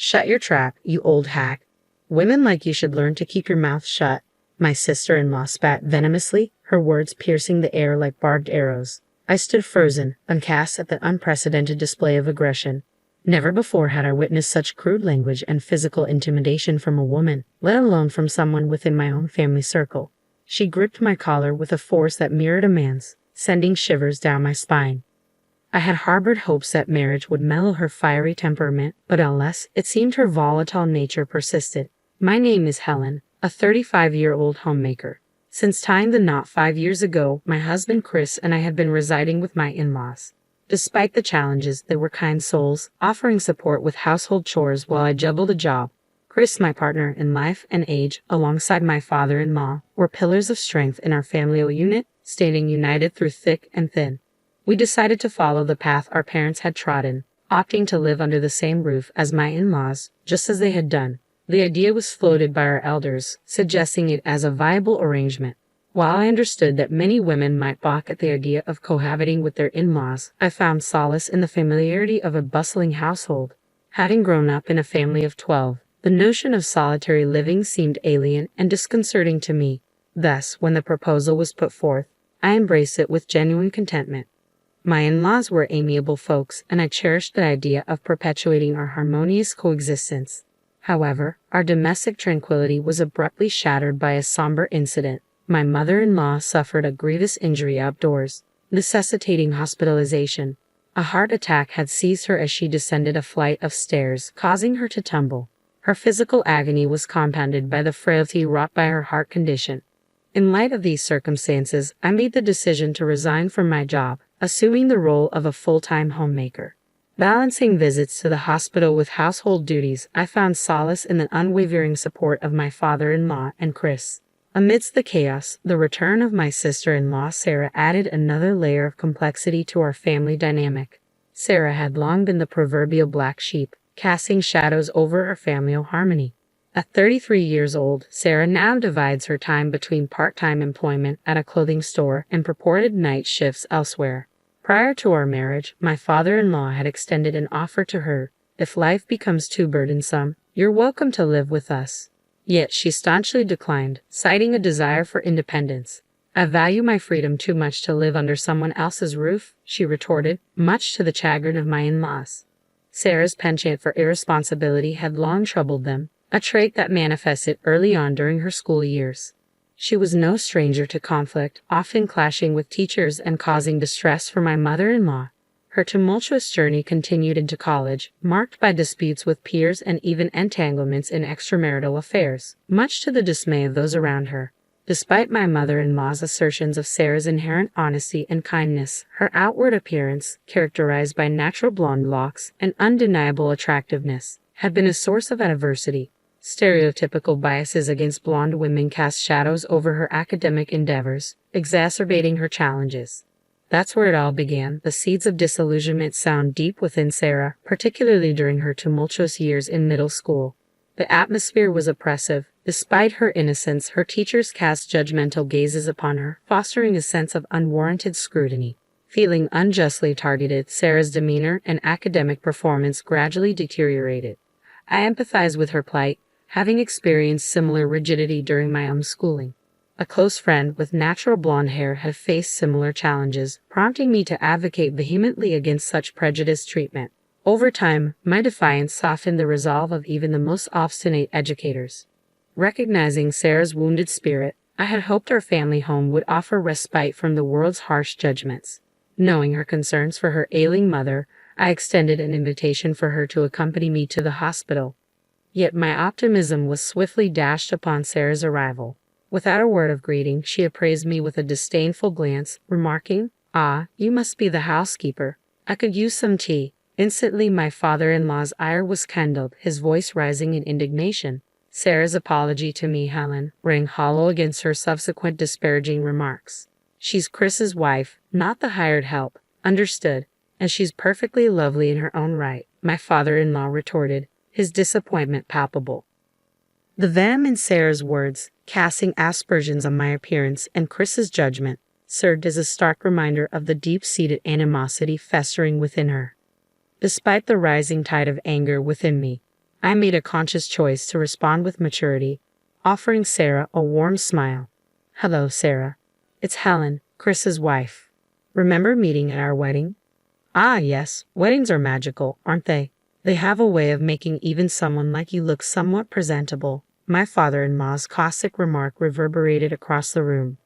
"Shut your trap, you old hack. Women like you should learn to keep your mouth shut," my sister-in-law spat venomously, her words piercing the air like barbed arrows. I stood frozen, aghast at the unprecedented display of aggression. Never before had I witnessed such crude language and physical intimidation from a woman, let alone from someone within my own family circle. She gripped my collar with a force that mirrored a man's, sending shivers down my spine. I had harbored hopes that marriage would mellow her fiery temperament, but alas, it seemed her volatile nature persisted. My name is Helen, a 35-year-old homemaker. Since tying the knot 5 years ago, my husband Chris and I had been residing with my in-laws. Despite the challenges, they were kind souls, offering support with household chores while I juggled a job. Chris, my partner in life and age, alongside my father-in-law, were pillars of strength in our family unit, standing united through thick and thin. We decided to follow the path our parents had trodden, opting to live under the same roof as my in-laws, just as they had done. The idea was floated by our elders, suggesting it as a viable arrangement. While I understood that many women might balk at the idea of cohabiting with their in-laws, I found solace in the familiarity of a bustling household. Having grown up in a family of 12, the notion of solitary living seemed alien and disconcerting to me. Thus, when the proposal was put forth, I embraced it with genuine contentment. My in-laws were amiable folks, and I cherished the idea of perpetuating our harmonious coexistence. However, our domestic tranquility was abruptly shattered by a somber incident. My mother-in-law suffered a grievous injury outdoors, necessitating hospitalization. A heart attack had seized her as she descended a flight of stairs, causing her to tumble. Her physical agony was compounded by the frailty wrought by her heart condition. In light of these circumstances, I made the decision to resign from my job, assuming the role of a full-time homemaker. Balancing visits to the hospital with household duties, I found solace in the unwavering support of my father-in-law and Chris. Amidst the chaos, the return of my sister-in-law Sarah added another layer of complexity to our family dynamic. Sarah had long been the proverbial black sheep, casting shadows over our family harmony. At 33 years old, Sarah now divides her time between part-time employment at a clothing store and purported night shifts elsewhere. Prior to our marriage, my father-in-law had extended an offer to her. "If life becomes too burdensome, you're welcome to live with us." Yet she staunchly declined, citing a desire for independence. "I value my freedom too much to live under someone else's roof," she retorted, much to the chagrin of my in-laws. Sarah's penchant for irresponsibility had long troubled them, a trait that manifested early on during her school years. She was no stranger to conflict, often clashing with teachers and causing distress for my mother-in-law. Her tumultuous journey continued into college, marked by disputes with peers and even entanglements in extramarital affairs, much to the dismay of those around her. Despite my mother-in-law's assertions of Sarah's inherent honesty and kindness, her outward appearance, characterized by natural blonde locks and undeniable attractiveness, had been a source of adversity. Stereotypical biases against blonde women cast shadows over her academic endeavors, exacerbating her challenges. That's where it all began. The seeds of disillusionment sound deep within Sarah, particularly during her tumultuous years in middle school. The atmosphere was oppressive. Despite her innocence, her teachers cast judgmental gazes upon her, fostering a sense of unwarranted scrutiny. Feeling unjustly targeted, Sarah's demeanor and academic performance gradually deteriorated. I empathized with her plight, having experienced similar rigidity during my own schooling. A close friend with natural blonde hair had faced similar challenges, prompting me to advocate vehemently against such prejudiced treatment. Over time, my defiance softened the resolve of even the most obstinate educators. Recognizing Sarah's wounded spirit, I had hoped our family home would offer respite from the world's harsh judgments. Knowing her concerns for her ailing mother, I extended an invitation for her to accompany me to the hospital. Yet my optimism was swiftly dashed upon Sarah's arrival. Without a word of greeting, she appraised me with a disdainful glance, remarking, "Ah, you must be the housekeeper. I could use some tea." Instantly my father-in-law's ire was kindled, his voice rising in indignation. Sarah's apology to me, Helen, rang hollow against her subsequent disparaging remarks. "She's Chris's wife, not the hired help. Understood. And she's perfectly lovely in her own right," my father-in-law retorted, his disappointment palpable. The venom in Sarah's words, casting aspersions on my appearance and Chris's judgment, served as a stark reminder of the deep-seated animosity festering within her. Despite the rising tide of anger within me, I made a conscious choice to respond with maturity, offering Sarah a warm smile. Hello, Sarah. It's Helen, Chris's wife. Remember meeting at our wedding? Ah, yes, weddings are magical, aren't they? They have a way of making even someone like you look somewhat presentable. My father-in-law's caustic remark reverberated across the room.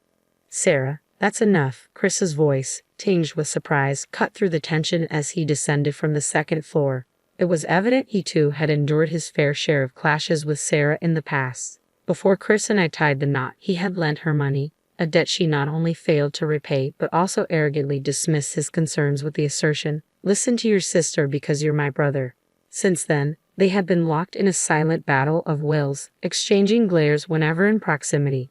Sarah, that's enough. Chris's voice, tinged with surprise, cut through the tension as he descended from the second floor. It was evident he too had endured his fair share of clashes with Sarah in the past. Before Chris and I tied the knot, he had lent her money, a debt she not only failed to repay but also arrogantly dismissed his concerns with the assertion, "Listen to your sister because you're my brother." Since then, they had been locked in a silent battle of wills, exchanging glares whenever in proximity.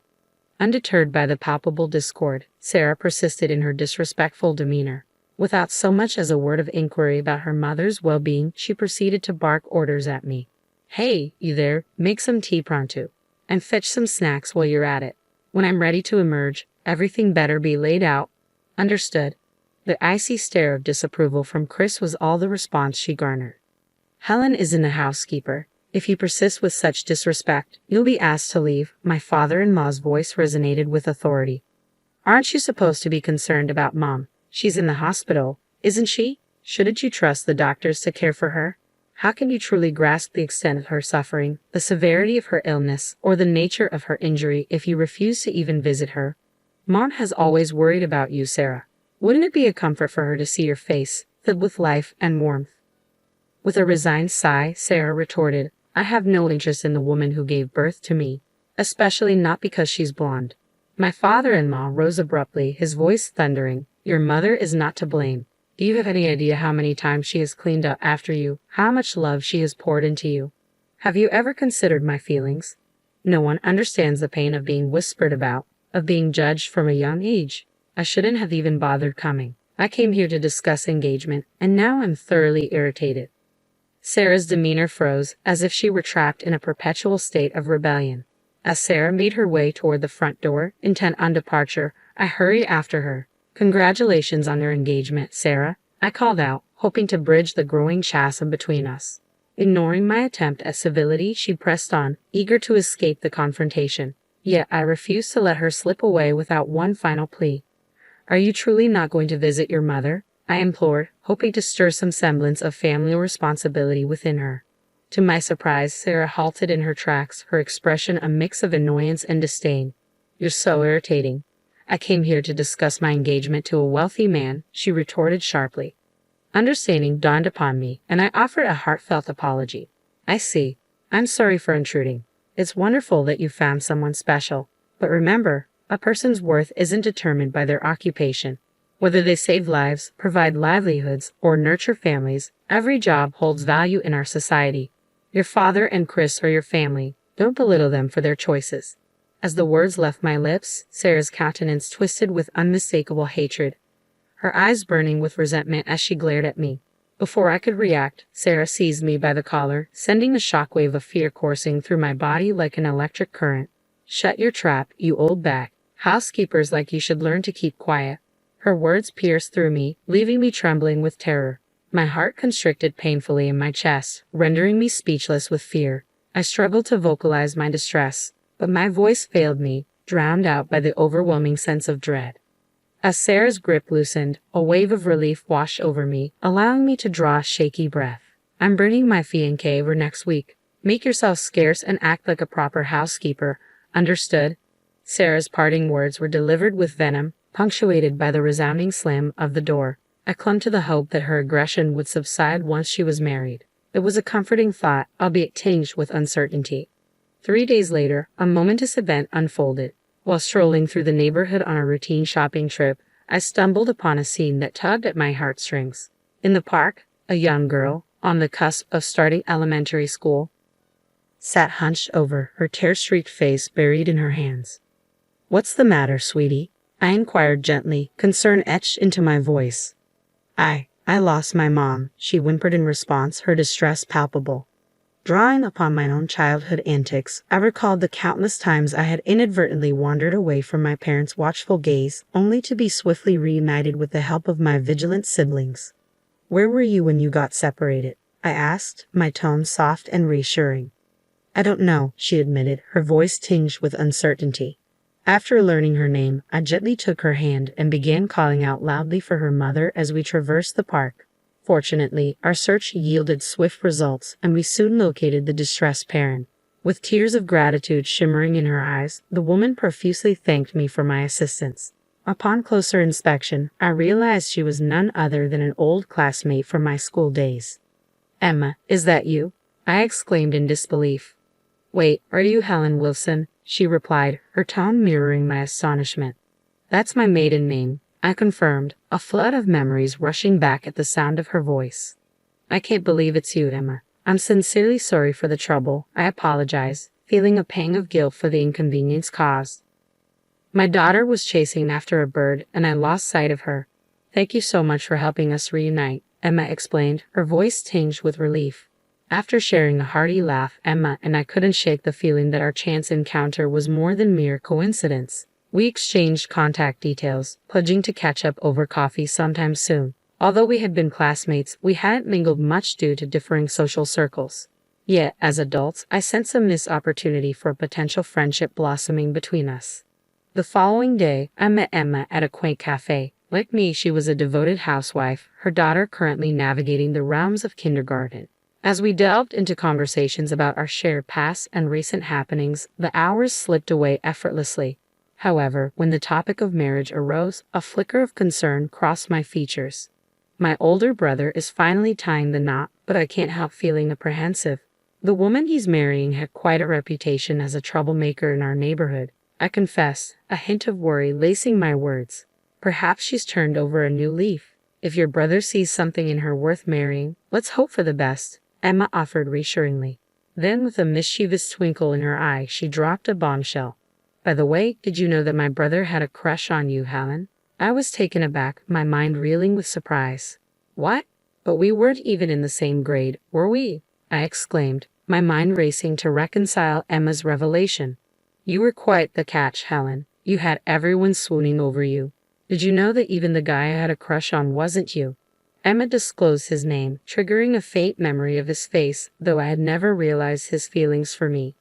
Undeterred by the palpable discord, Sarah persisted in her disrespectful demeanor. Without so much as a word of inquiry about her mother's well-being, she proceeded to bark orders at me. "Hey, you there, make some tea pronto. And fetch some snacks while you're at it. When I'm ready to emerge, everything better be laid out." Understood. The icy stare of disapproval from Chris was all the response she garnered. "Helen isn't a housekeeper. If you persist with such disrespect, you'll be asked to leave." My father-in-law's voice resonated with authority. "Aren't you supposed to be concerned about Mom? She's in the hospital, isn't she? Shouldn't you trust the doctors to care for her? How can you truly grasp the extent of her suffering, the severity of her illness, or the nature of her injury if you refuse to even visit her? Mom has always worried about you, Sarah. Wouldn't it be a comfort for her to see your face, filled with life and warmth?" With a resigned sigh, Sarah retorted, "I have no interest in the woman who gave birth to me, especially not because she's blonde." My father-in-law rose abruptly, his voice thundering. "Your mother is not to blame. Do you have any idea how many times she has cleaned up after you, how much love she has poured into you? Have you ever considered my feelings? No one understands the pain of being whispered about, of being judged from a young age. I shouldn't have even bothered coming. I came here to discuss engagement, and now I'm thoroughly irritated." Sarah's demeanor froze, as if she were trapped in a perpetual state of rebellion. As Sarah made her way toward the front door, intent on departure, I hurried after her. "Congratulations on your engagement, Sarah," I called out, hoping to bridge the growing chasm between us. Ignoring my attempt at civility, she pressed on, eager to escape the confrontation. Yet I refused to let her slip away without one final plea. "Are you truly not going to visit your mother?" I implored, hoping to stir some semblance of family responsibility within her. To my surprise, Sarah halted in her tracks, her expression a mix of annoyance and disdain. "You're so irritating. I came here to discuss my engagement to a wealthy man," she retorted sharply. Understanding dawned upon me, and I offered a heartfelt apology. "I see. I'm sorry for intruding. It's wonderful that you found someone special. But remember, a person's worth isn't determined by their occupation. Whether they save lives, provide livelihoods, or nurture families, every job holds value in our society. Your father and Chris are your family. Don't belittle them for their choices." As the words left my lips, Sarah's countenance twisted with unmistakable hatred, her eyes burning with resentment as she glared at me. Before I could react, Sarah seized me by the collar, sending a shockwave of fear coursing through my body like an electric current. "Shut your trap, you old bag. Housekeepers like you should learn to keep quiet." Her words pierced through me, leaving me trembling with terror. My heart constricted painfully in my chest, rendering me speechless with fear. I struggled to vocalize my distress, but my voice failed me, drowned out by the overwhelming sense of dread. As Sarah's grip loosened, a wave of relief washed over me, allowing me to draw a shaky breath. "I'm bringing my fiancé over next week. Make yourself scarce and act like a proper housekeeper. Understood?" Sarah's parting words were delivered with venom, punctuated by the resounding slam of the door. I clung to the hope that her aggression would subside once she was married. It was a comforting thought, albeit tinged with uncertainty. 3 days later, a momentous event unfolded. While strolling through the neighborhood on a routine shopping trip, I stumbled upon a scene that tugged at my heartstrings. In the park, a young girl, on the cusp of starting elementary school, sat hunched over, her tear-streaked face buried in her hands. "What's the matter, sweetie?" I inquired gently, concern etched into my voice. I lost my mom," she whimpered in response, her distress palpable. Drawing upon my own childhood antics, I recalled the countless times I had inadvertently wandered away from my parents' watchful gaze, only to be swiftly reunited with the help of my vigilant siblings. "Where were you when you got separated?" I asked, my tone soft and reassuring. I don't know, she admitted, her voice tinged with uncertainty. After learning her name, I gently took her hand and began calling out loudly for her mother as we traversed the park. Fortunately, our search yielded swift results, and we soon located the distressed parent. With tears of gratitude shimmering in her eyes, the woman profusely thanked me for my assistance. Upon closer inspection, I realized she was none other than an old classmate from my school days. "Emma, is that you?" I exclaimed in disbelief. "Wait, are you Helen Wilson?" she replied, her tone mirroring my astonishment. "That's my maiden name," I confirmed, a flood of memories rushing back at the sound of her voice. "I can't believe it's you, Emma. I'm sincerely sorry for the trouble," I apologized, feeling a pang of guilt for the inconvenience caused. "My daughter was chasing after a bird, and I lost sight of her. Thank you so much for helping us reunite," Emma explained, her voice tinged with relief. After sharing a hearty laugh, Emma and I couldn't shake the feeling that our chance encounter was more than mere coincidence. We exchanged contact details, pledging to catch up over coffee sometime soon. Although we had been classmates, we hadn't mingled much due to differing social circles. Yet, as adults, I sensed a missed opportunity for a potential friendship blossoming between us. The following day, I met Emma at a quaint cafe. Like me, she was a devoted housewife, her daughter currently navigating the realms of kindergarten. As we delved into conversations about our shared past and recent happenings, the hours slipped away effortlessly. However, when the topic of marriage arose, a flicker of concern crossed my features. My older brother is finally tying the knot, but I can't help feeling apprehensive. The woman he's marrying had quite a reputation as a troublemaker in our neighborhood. I confess, a hint of worry lacing my words. Perhaps she's turned over a new leaf. If your brother sees something in her worth marrying, let's hope for the best, Emma offered reassuringly. Then, with a mischievous twinkle in her eye, she dropped a bombshell. "By the way, did you know that my brother had a crush on you, Helen?" I was taken aback, my mind reeling with surprise. "What? But we weren't even in the same grade, were we?" I exclaimed, my mind racing to reconcile Emma's revelation. "You were quite the catch, Helen. You had everyone swooning over you. Did you know that even the guy I had a crush on wasn't you?" Emma disclosed his name, triggering a faint memory of his face, though I had never realized his feelings for me.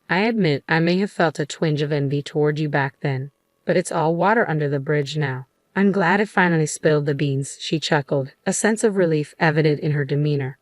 "I admit I may have felt a twinge of envy toward you back then, but it's all water under the bridge now. I'm glad I finally spilled the beans," she chuckled, a sense of relief evident in her demeanor.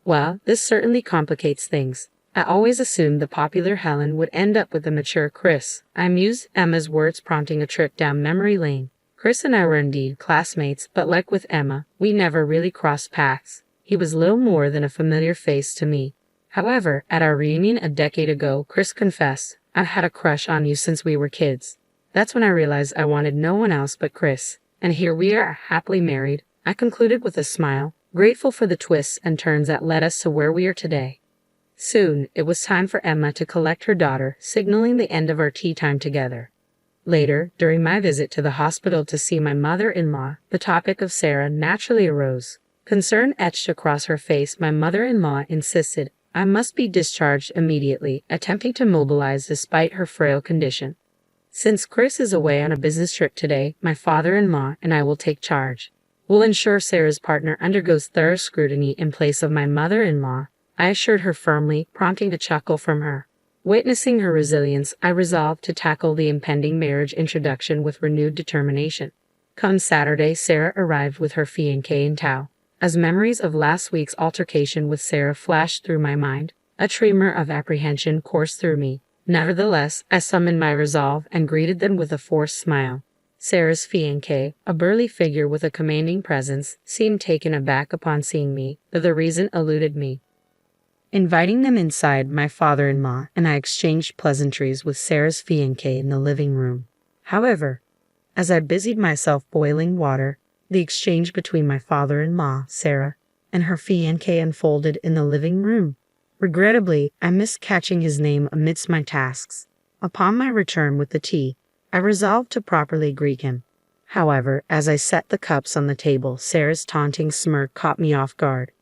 "Well, this certainly complicates things. I always assumed the popular Helen would end up with the mature Chris," I mused, Emma's words prompting a trip down memory lane. Chris and I were indeed classmates, but like with Emma, we never really crossed paths. He was little more than a familiar face to me. However, at our reunion a decade ago, Chris confessed, "I've had a crush on you since we were kids." That's when I realized I wanted no one else but Chris. And here we are, happily married, I concluded with a smile, grateful for the twists and turns that led us to where we are today. Soon, it was time for Emma to collect her daughter, signaling the end of our tea time together. Later, during my visit to the hospital to see my mother-in-law, the topic of Sarah naturally arose. Concern etched across her face, my mother-in-law insisted I must be discharged immediately, attempting to mobilize despite her frail condition. "Since Chris is away on a business trip today, my father-in-law and I will take charge. We'll ensure Sarah's partner undergoes thorough scrutiny in place of my mother-in-law," I assured her firmly, prompting a chuckle from her. Witnessing her resilience, I resolved to tackle the impending marriage introduction with renewed determination. Come Saturday, Sarah arrived with her fiancé in tow. As memories of last week's altercation with Sarah flashed through my mind, a tremor of apprehension coursed through me. Nevertheless, I summoned my resolve and greeted them with a forced smile. Sarah's fiancé, a burly figure with a commanding presence, seemed taken aback upon seeing me, though the reason eluded me. Inviting them inside, my father-in-law and I exchanged pleasantries with Sarah's fiancé in the living room. However, as I busied myself boiling water, the exchange between my father-in-law, Sarah, and her fiancé unfolded in the living room. Regrettably, I missed catching his name amidst my tasks. Upon my return with the tea, I resolved to properly greet him. However, as I set the cups on the table, Sarah's taunting smirk caught me off guard.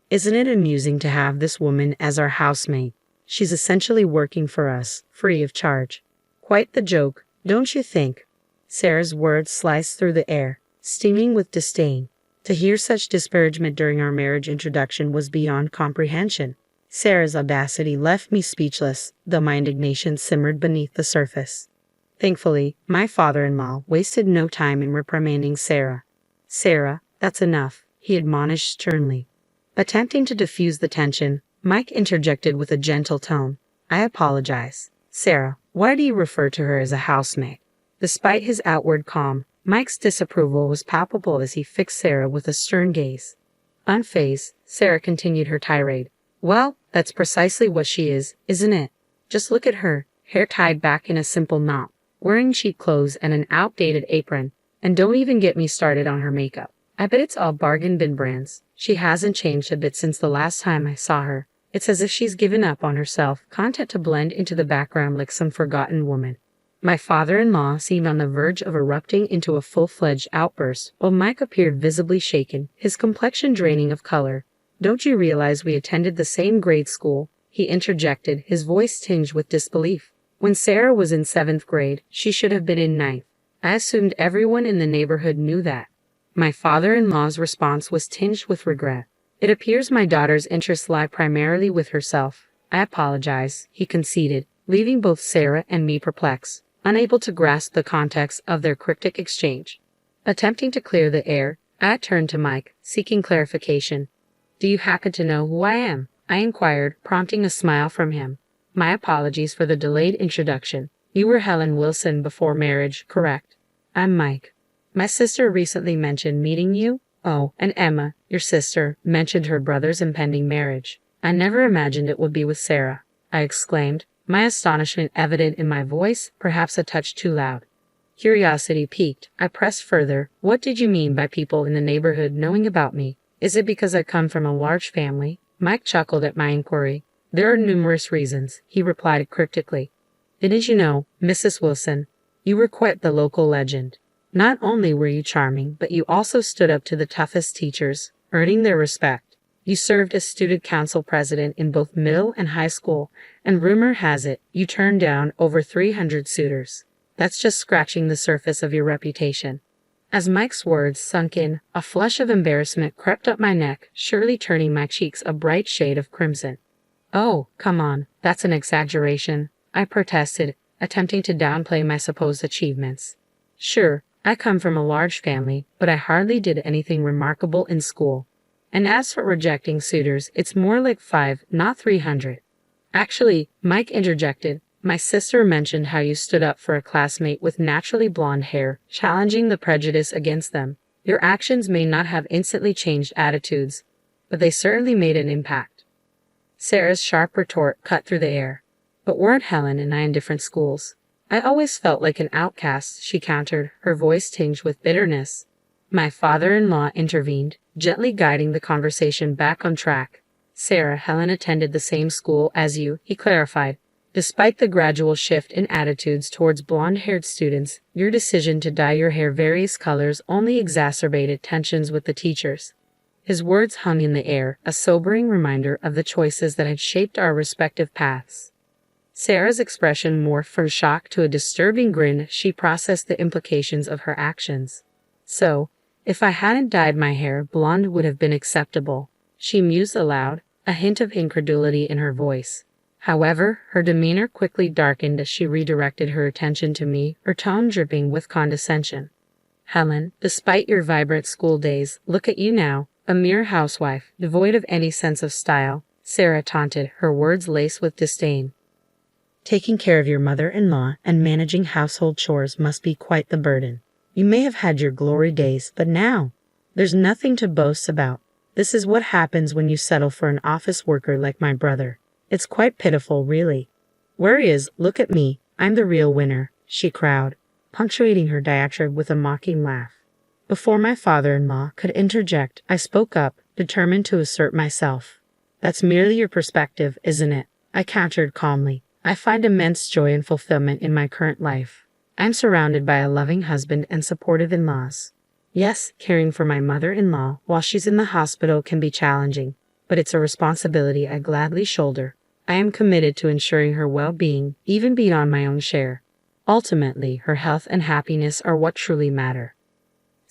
"Isn't it amusing to have this woman as our housemaid? She's essentially working for us, free of charge. Quite the joke, don't you think?" Sarah's words sliced through the air, steaming with disdain. To hear such disparagement during our marriage introduction was beyond comprehension. Sarah's audacity left me speechless, though my indignation simmered beneath the surface. Thankfully, my father-in-law wasted no time in reprimanding Sarah. "Sarah, that's enough," he admonished sternly. Attempting to diffuse the tension, Mike interjected with a gentle tone. "I apologize. Sarah, why do you refer to her as a housemaid?" Despite his outward calm, Mike's disapproval was palpable as he fixed Sarah with a stern gaze. Unfazed, Sarah continued her tirade. "Well, that's precisely what she is, isn't it? Just look at her, hair tied back in a simple knot, wearing cheap clothes and an outdated apron, and don't even get me started on her makeup. I bet it's all bargain bin brands. She hasn't changed a bit since the last time I saw her. It's as if she's given up on herself, content to blend into the background like some forgotten woman." My father-in-law seemed on the verge of erupting into a full-fledged outburst, while Mike appeared visibly shaken, his complexion draining of color. "Don't you realize we attended the same grade school?" he interjected, his voice tinged with disbelief. "When Sarah was in 7th grade, she should have been in 9th. I assumed everyone in the neighborhood knew that." My father-in-law's response was tinged with regret. "It appears my daughter's interests lie primarily with herself. I apologize," he conceded, leaving both Sarah and me perplexed, unable to grasp the context of their cryptic exchange. Attempting to clear the air, I turned to Mike, seeking clarification. "Do you happen to know who I am?" I inquired, prompting a smile from him. "My apologies for the delayed introduction. You were Helen Wilson before marriage, correct?" "I'm Mike. My sister recently mentioned meeting you." "Oh, and Emma, your sister, mentioned her brother's impending marriage. I never imagined it would be with Sarah," I exclaimed, my astonishment evident in my voice, perhaps a touch too loud. Curiosity piqued, I pressed further. "What did you mean by people in the neighborhood knowing about me? Is it because I come from a large family?" Mike chuckled at my inquiry. "There are numerous reasons," he replied cryptically. "Didn't you know, Mrs. Wilson? You were quite the local legend. Not only were you charming, but you also stood up to the toughest teachers, earning their respect. You served as student council president in both middle and high school, and rumor has it you turned down over 300 suitors. That's just scratching the surface of your reputation." As Mike's words sunk in, a flush of embarrassment crept up my neck, surely turning my cheeks a bright shade of crimson. "Oh, come on, that's an exaggeration," I protested, attempting to downplay my supposed achievements. "Sure, I come from a large family, but I hardly did anything remarkable in school. And as for rejecting suitors, it's more like 5, not 300. Actually," Mike interjected, "my sister mentioned how you stood up for a classmate with naturally blonde hair, challenging the prejudice against them. Your actions may not have instantly changed attitudes, but they certainly made an impact." Sarah's sharp retort cut through the air. "But weren't Helen and I in different schools? I always felt like an outcast," she countered, her voice tinged with bitterness. My father-in-law intervened, gently guiding the conversation back on track. "Sarah, Helen attended the same school as you," he clarified. "Despite the gradual shift in attitudes towards blonde-haired students, your decision to dye your hair various colors only exacerbated tensions with the teachers." His words hung in the air, a sobering reminder of the choices that had shaped our respective paths. Sarah's expression morphed from shock to a disturbing grin as she processed the implications of her actions. "So, if I hadn't dyed my hair, blonde would have been acceptable," she mused aloud, a hint of incredulity in her voice. However, her demeanor quickly darkened as she redirected her attention to me, her tone dripping with condescension. "Helen, despite your vibrant school days, look at you now, a mere housewife, devoid of any sense of style," Sarah taunted, her words laced with disdain. "Taking care of your mother-in-law and managing household chores must be quite the burden. You may have had your glory days, but now, there's nothing to boast about. This is what happens when you settle for an office worker like my brother. It's quite pitiful, really. Where he is, look at me, I'm the real winner," she crowed, punctuating her diatribe with a mocking laugh. Before my father-in-law could interject, I spoke up, determined to assert myself. "That's merely your perspective, isn't it?" I countered calmly. "I find immense joy and fulfillment in my current life. I'm surrounded by a loving husband and supportive in-laws. Yes, caring for my mother-in-law while she's in the hospital can be challenging, but it's a responsibility I gladly shoulder. I am committed to ensuring her well-being, even beyond my own share. Ultimately, her health and happiness are what truly matter."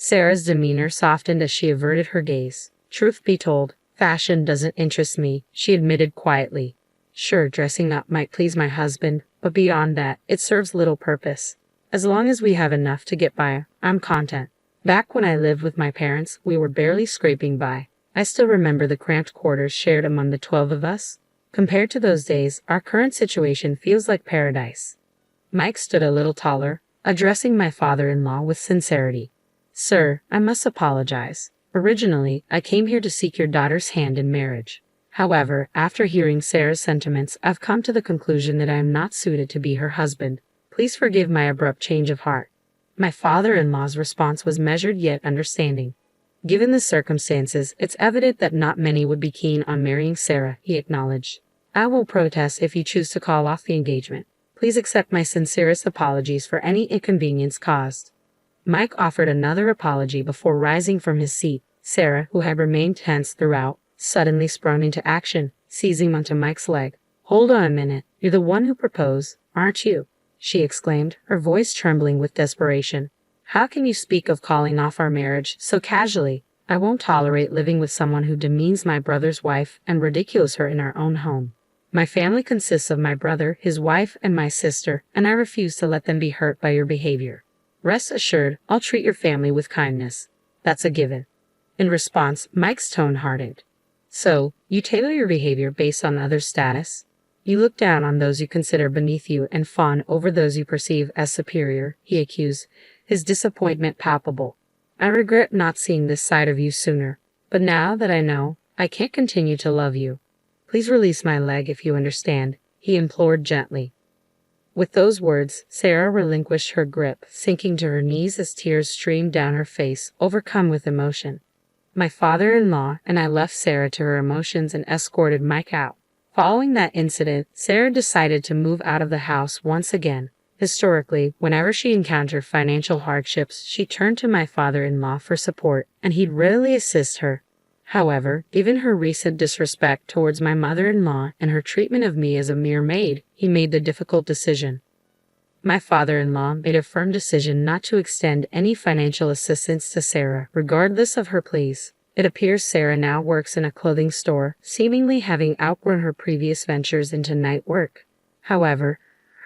Sarah's demeanor softened as she averted her gaze. Truth be told, fashion doesn't interest me, she admitted quietly. Sure, dressing up might please my husband, but beyond that, it serves little purpose. As long as we have enough to get by, I'm content. Back when I lived with my parents, we were barely scraping by. I still remember the cramped quarters shared among the 12 of us. Compared to those days, our current situation feels like paradise. Mike stood a little taller, addressing my father-in-law with sincerity. Sir, I must apologize. Originally, I came here to seek your daughter's hand in marriage. However, after hearing Sarah's sentiments, I've come to the conclusion that I am not suited to be her husband. Please forgive my abrupt change of heart. My father-in-law's response was measured yet understanding. Given the circumstances, it's evident that not many would be keen on marrying Sarah, he acknowledged. I will protest if you choose to call off the engagement. Please accept my sincerest apologies for any inconvenience caused. Mike offered another apology before rising from his seat. Sarah, who had remained tense throughout, suddenly sprung into action, seizing onto Mike's leg. Hold on a minute, you're the one who proposed, aren't you? She exclaimed, her voice trembling with desperation. How can you speak of calling off our marriage so casually? I won't tolerate living with someone who demeans my brother's wife and ridicules her in our own home. My family consists of my brother, his wife, and my sister, and I refuse to let them be hurt by your behavior. Rest assured, I'll treat your family with kindness. That's a given. In response, Mike's tone hardened. So, you tailor your behavior based on others' status? You look down on those you consider beneath you and fawn over those you perceive as superior, he accused, his disappointment palpable. I regret not seeing this side of you sooner, but now that I know, I can't continue to love you. Please release my leg if you understand, he implored gently. With those words, Sarah relinquished her grip, sinking to her knees as tears streamed down her face, overcome with emotion. My father-in-law and I left Sarah to her emotions and escorted Mike out. Following that incident, Sarah decided to move out of the house once again. Historically, whenever she encountered financial hardships, she turned to my father-in-law for support, and he'd readily assist her. However, given her recent disrespect towards my mother-in-law and her treatment of me as a mere maid, he made the difficult decision. My father-in-law made a firm decision not to extend any financial assistance to Sarah, regardless of her pleas. It appears Sarah now works in a clothing store, seemingly having outgrown her previous ventures into night work. However,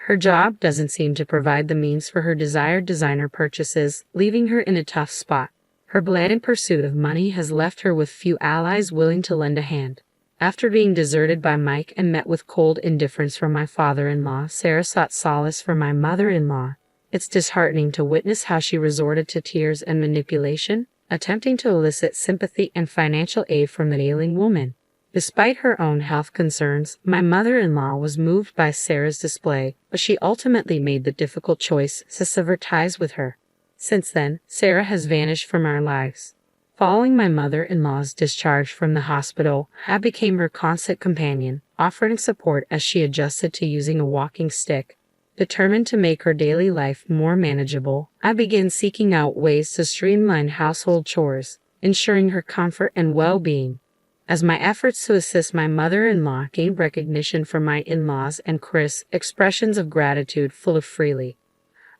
her job doesn't seem to provide the means for her desired designer purchases, leaving her in a tough spot. Her blatant pursuit of money has left her with few allies willing to lend a hand. After being deserted by Mike and met with cold indifference from my father-in-law, Sarah sought solace from my mother-in-law. It's disheartening to witness how she resorted to tears and manipulation, attempting to elicit sympathy and financial aid from the ailing woman. Despite her own health concerns, my mother-in-law was moved by Sarah's display, but she ultimately made the difficult choice to sever ties with her. Since then, Sarah has vanished from our lives. Following my mother-in-law's discharge from the hospital, I became her constant companion, offering support as she adjusted to using a walking stick. Determined to make her daily life more manageable, I began seeking out ways to streamline household chores, ensuring her comfort and well-being. As my efforts to assist my mother-in-law gained recognition from my in-laws and Chris, expressions of gratitude flowed freely.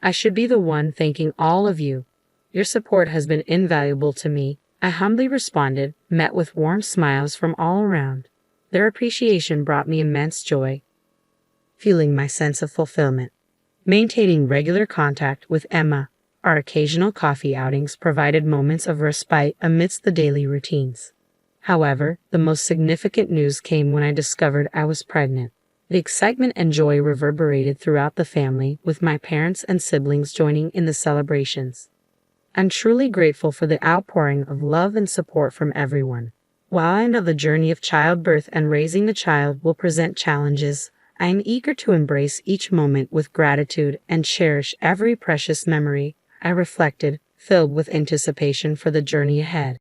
I should be the one thanking all of you. Your support has been invaluable to me, I humbly responded, met with warm smiles from all around. Their appreciation brought me immense joy, fueling my sense of fulfillment. Maintaining regular contact with Emma, our occasional coffee outings provided moments of respite amidst the daily routines. However, the most significant news came when I discovered I was pregnant. The excitement and joy reverberated throughout the family, with my parents and siblings joining in the celebrations. I'm truly grateful for the outpouring of love and support from everyone. While I know the journey of childbirth and raising the child will present challenges, I am eager to embrace each moment with gratitude and cherish every precious memory, I reflected, filled with anticipation for the journey ahead.